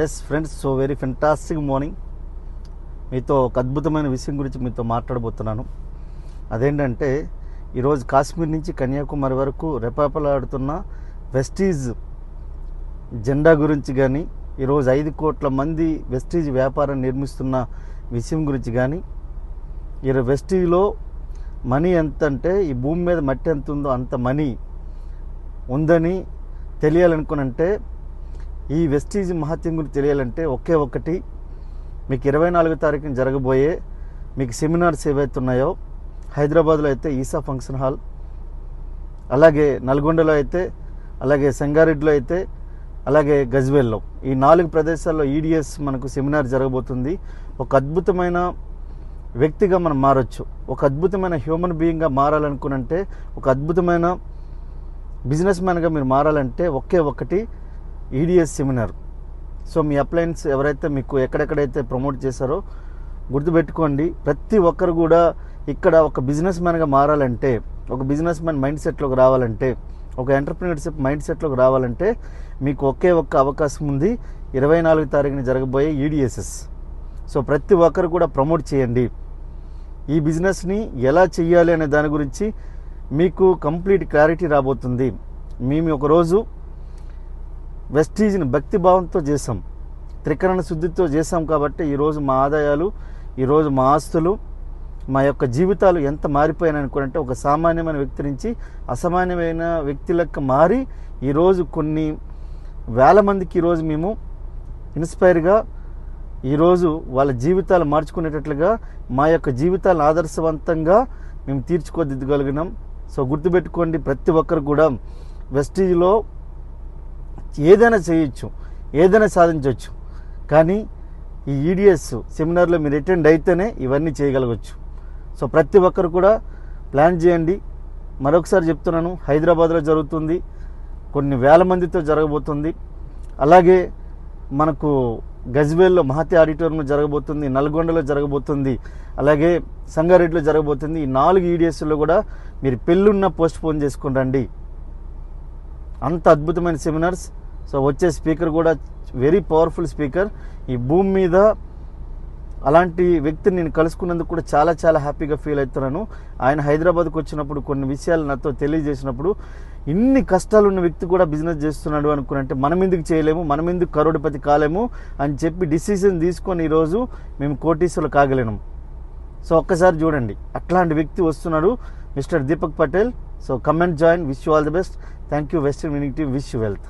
Yes friends, so very fantastic morning. మీతో ఒక అద్భుతమైన విషయం గురించి మీతో మాట్లాడబోతున్నాను. అదేంటంటే ఈరోజు కాశ్మీర్ నుంచి కన్యాకుమారి వరకు రెపాపలాడుతున్న వెస్టీజ్ జెండా గురించి కానీ, ఈరోజు 5 కోట్ల మంది వెస్టీజ్ వ్యాపారం నిర్మిస్తున్న విషయం గురించి కానీ, ఈ వెస్టీజ్లో మనీ ఎంత అంటే ఈ భూమి మీద మట్టి ఎంత ఉందో అంత మనీ ఉందని తెలియాలనుకునంటే, ఈ వెస్టీజ్ మహత్యం గురించి తెలియాలంటే ఒకే ఒక్కటి, మీకు 24వ తారీఖున జరగబోయే మీకు సెమినార్స్ ఏవైతే ఉన్నాయో, హైదరాబాద్లో అయితే ఈసా ఫంక్షన్ హాల్, అలాగే నల్గొండలో అయితే, అలాగే సంగారెడ్డిలో అయితే, అలాగే గజ్వేల్లో, ఈ 4 ప్రదేశాల్లో ఈడిఎస్ మనకు సెమినార్ జరగబోతుంది. ఒక అద్భుతమైన వ్యక్తిగా మనం మారచ్చు. ఒక అద్భుతమైన హ్యూమన్ బీయింగ్గా మారాలనుకునంటే, ఒక అద్భుతమైన బిజినెస్ మ్యాన్గా మీరు మారాలంటే ఒకే ఒక్కటి ఈడిఎస్ సెమినార్. సో మీ అప్లయన్స్ ఎవరైతే మీకు ఎక్కడెక్కడైతే ప్రమోట్ చేశారో గుర్తుపెట్టుకోండి. ప్రతి ఒక్కరు కూడా ఇక్కడ ఒక బిజినెస్ మ్యాన్గా మారాలంటే, ఒక బిజినెస్ మ్యాన్ మైండ్ సెట్లోకి రావాలంటే, ఒక ఎంటర్ప్రినర్షిప్ మైండ్ సెట్లోకి రావాలంటే మీకు ఒకే ఒక్క అవకాశం ఉంది, 24వ తారీఖున జరగబోయే ఈడిఎస్ఎస్. సో ప్రతి ఒక్కరు కూడా ప్రమోట్ చేయండి. ఈ బిజినెస్ని ఎలా చేయాలి అనే దాని గురించి మీకు కంప్లీట్ క్లారిటీ రాబోతుంది. మేము ఒకరోజు వెస్టీజ్ని భక్తిభావంతో చేసాం, త్రికరణ శుద్ధితో చేసాం. కాబట్టి ఈరోజు మా ఆదాయాలు, ఈరోజు మా ఆస్తులు, మా యొక్క జీవితాలు ఎంత మారిపోయాయని అనుకుంటే, ఒక సామాన్యమైన వ్యక్తి నుంచి అసామాన్యమైన వ్యక్తులకు మారి ఈరోజు కొన్ని వేల మందికి ఈరోజు మేము ఇన్స్పైర్గా ఈరోజు వాళ్ళ జీవితాలు మార్చుకునేటట్లుగా మా యొక్క జీవితాలను ఆదర్శవంతంగా మేము తీర్చుకోదిద్దగలిగినాం. సో గుర్తుపెట్టుకోండి, ప్రతి ఒక్కరు కూడా వెస్టీజ్లో ఏదైనా చేయొచ్చు, ఏదైనా సాధించవచ్చు. కానీ ఈ ఈడిఎస్ సెమినార్లో మీరు అటెండ్ అయితేనే ఇవన్నీ చేయగలగచ్చు. సో ప్రతి ఒక్కరు కూడా ప్లాన్ చేయండి. మరొకసారి చెప్తున్నాను, హైదరాబాద్లో జరుగుతుంది, కొన్ని వేల మందితో జరగబోతుంది. అలాగే మనకు గజ్వేల్లో మహతి ఆడిటోరియంలో జరగబోతుంది, నల్గొండలో జరగబోతుంది, అలాగే సంగారెడ్డిలో జరగబోతుంది. ఈ 4 ఈడిఎస్లో కూడా మీరు పెళ్ళున్న పోస్ట్ పోన్ చేసుకుని రండి. అంత అద్భుతమైన సెమినార్స్. సో వచ్చే స్పీకర్ కూడా వెరీ పవర్ఫుల్ స్పీకర్. ఈ భూమి మీద అలాంటి వ్యక్తిని నేను కలుసుకున్నందుకు కూడా చాలా చాలా హ్యాపీగా ఫీల్ అవుతున్నాను. ఆయన హైదరాబాద్కు వచ్చినప్పుడు కొన్ని విషయాలు నాతో తెలియజేసినప్పుడు, ఇన్ని కష్టాలు ఉన్న వ్యక్తి కూడా బిజినెస్ చేస్తున్నాడు అనుకున్నంటే మనం ఎందుకు చేయలేము, మనం ఎందుకు కరోడిపతి కాలేము అని చెప్పి డిసిజన్ తీసుకొని ఈరోజు మేము కోటీశ్వరులు కాగలేము. సో ఒక్కసారి చూడండి, అట్లాంటి వ్యక్తి వస్తున్నాడు, mister Deepak Patel. So come and join. Wish you all the best. Thank you western winning team. Wish you wealth.